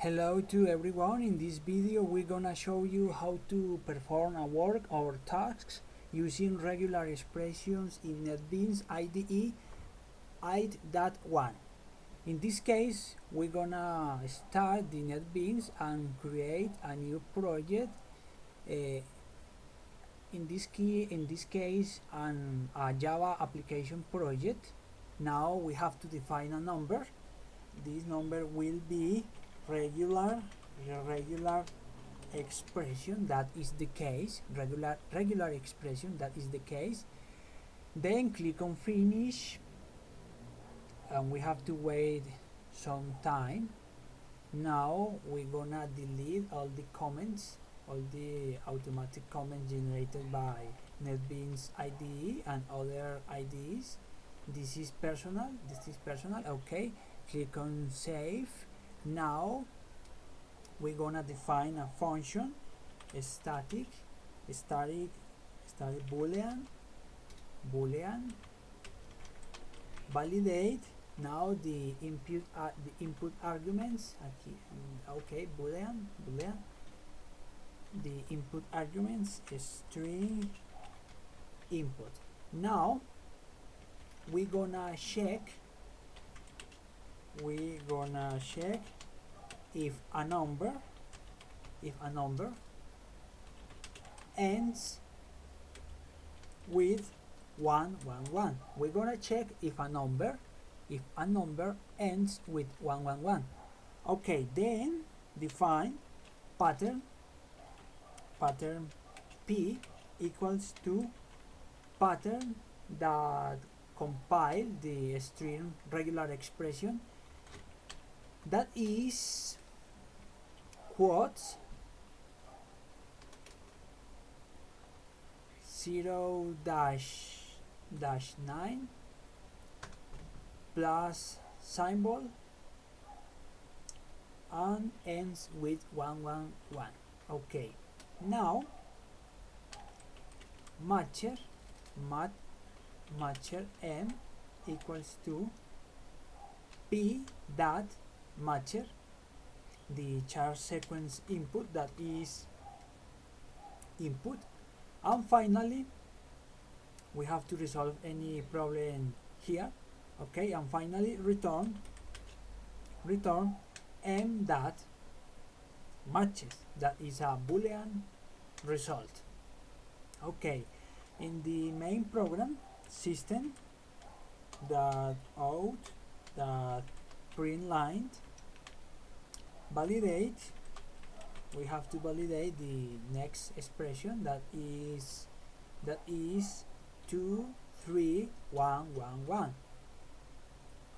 Hello to everyone. In this video we're gonna show you how to perform a work or tasks using regular expressions in Netbeans IDE 8.1. In this case we're gonna start the Netbeans and create a new project. In this case a Java application project. Now we have to define a number. This number will be regular expression, that is the case, regular expression, that is the case. Then click on finish and we have to wait some time. Now we're gonna delete all the comments, all the automatic comments generated by Netbeans IDE and other IDEs. This is personal, okay. Click on save. Now we're gonna define a function, a static boolean, validate. Now the input arguments, okay, boolean, the input arguments is string input. Now we're gonna check if a number ends with 111. We're gonna check if a number ends with 111. Okay, then define pattern P equals to pattern that compile the string regular expression, that is quotes 0-9 plus symbol and ends with 111. Okay, now matcher m equals to p dot matcher, the char sequence input, that is input. And finally we have to resolve any problem here, okay. And finally return m dot matches, that is a boolean result. Okay, in the main program, system that out that print line validate, we have to validate the next expression, that is 23111.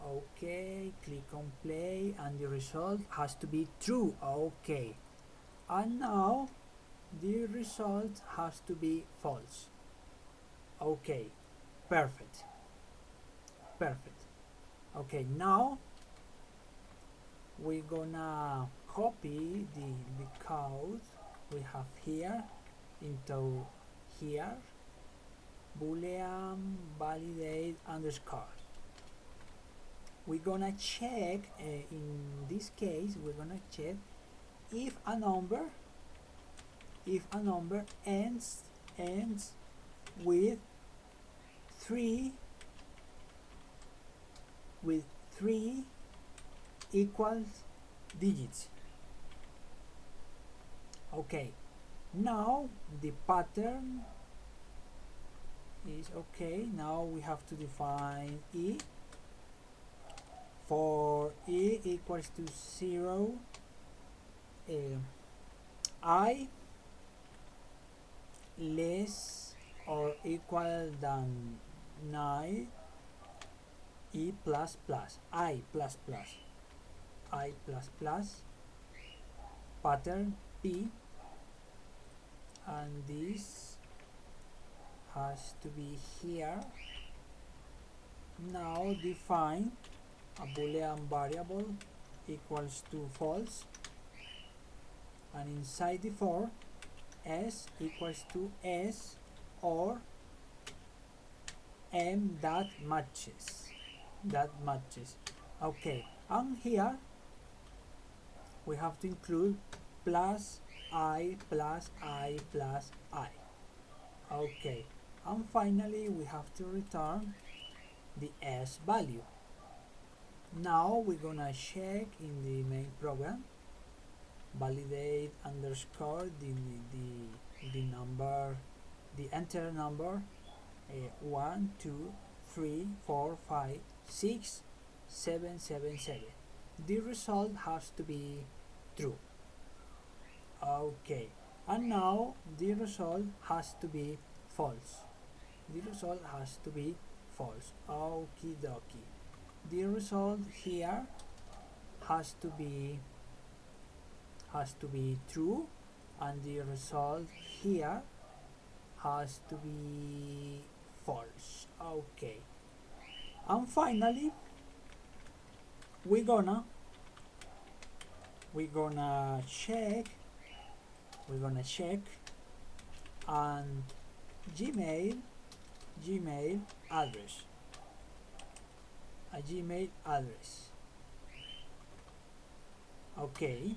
okay, click on play and the result has to be true. Okay, and now the result has to be false. Okay, perfect. Okay, now we're gonna copy the code we have here into here, boolean validate underscore. We're gonna check, in this case we're gonna check if a number ends with three equal digits. Okay, now the pattern is okay. Now we have to define e. For e equals to 0, I less or equal than 9, I plus plus, pattern P, and this has to be here. Now define a boolean variable equals to false, and inside the for s equals to s or m that matches. Okay, and here we have to include plus I plus I plus I. Okay, and finally we have to return the S value. Now we're gonna check in the main program, validate underscore the number, the enter number, 1 2 3 4 5 6 7 7 7. The result has to be true. Okay, and now the result has to be false. The result has to be false. Okie dokie. The result here has to be true, and the result here has to be false. Okay, and finally we're gonna check and Gmail address, a Gmail address. Okay,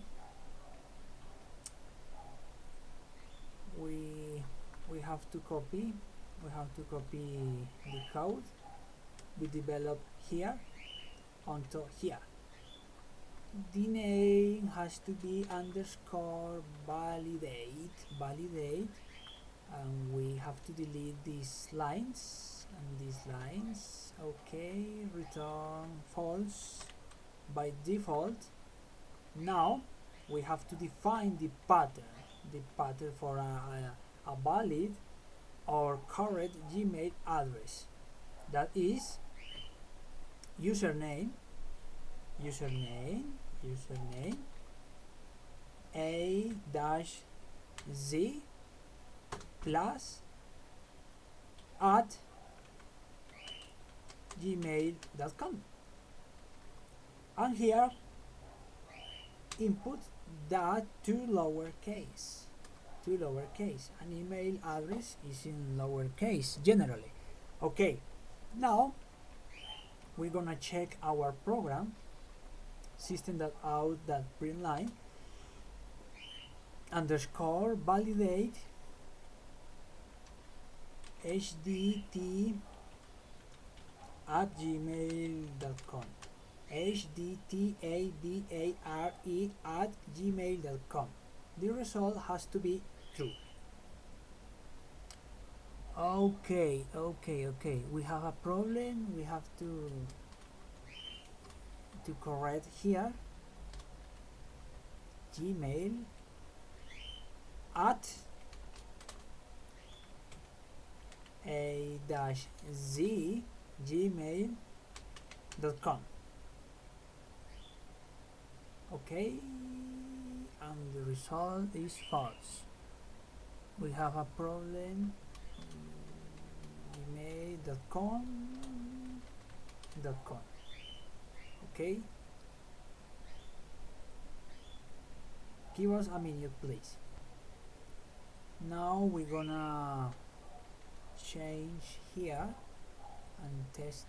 we have to copy the code we developed here onto here. The name has to be underscore validate, and we have to delete these lines and these lines. Okay, return false by default. Now we have to define the pattern for a valid or correct Gmail address. That is username a dash z plus at gmail.com, and here input that to lowercase. An email address is in lowercase generally. Okay, now we're gonna check our program system.out.println underscore validate hdt at gmail.com, hdtadare at gmail.com. The result has to be true. Okay, we have a problem. We have to correct here. Gmail at a dash z gmail.com. Okay, and the result is false. We have a problem. gmail.com. Okay, give us a minute please. Now we're gonna change here and test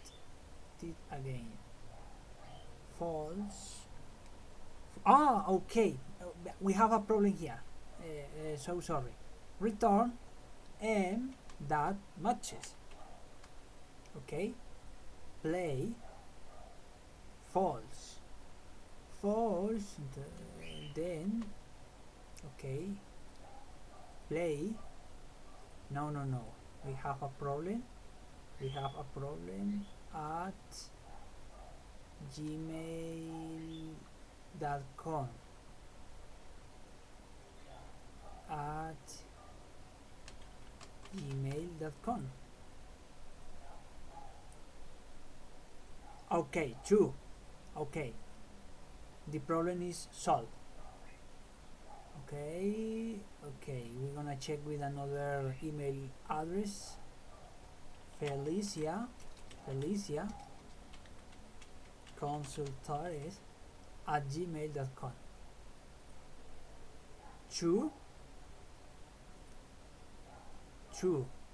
it again. False. Okay, we have a problem here. So sorry. Return m that matches. Okay, play false, then okay, play. No, we have a problem at gmail.com, Okay, true. Okay, the problem is solved. Okay, we're gonna check with another email address. Felicia consultores at gmail.com. True.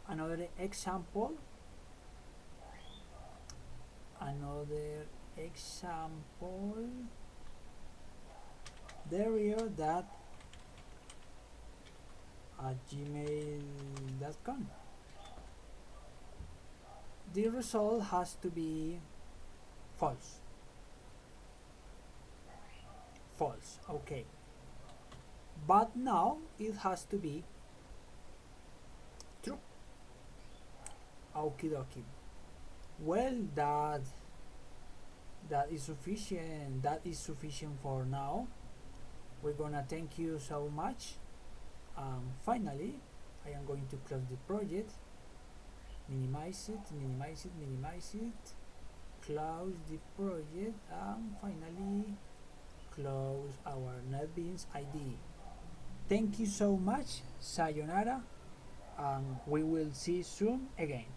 Another example. dario@gmail.com. The result has to be false. False, okay. But now it has to be true. Okie dokie. Well, that is sufficient. That is sufficient for now. We're gonna thank you so much. Finally, I am going to close the project. Minimize it, minimize it, minimize it. Close the project, and finally close our Netbeans IDE. Thank you so much. Sayonara, and we will see soon again.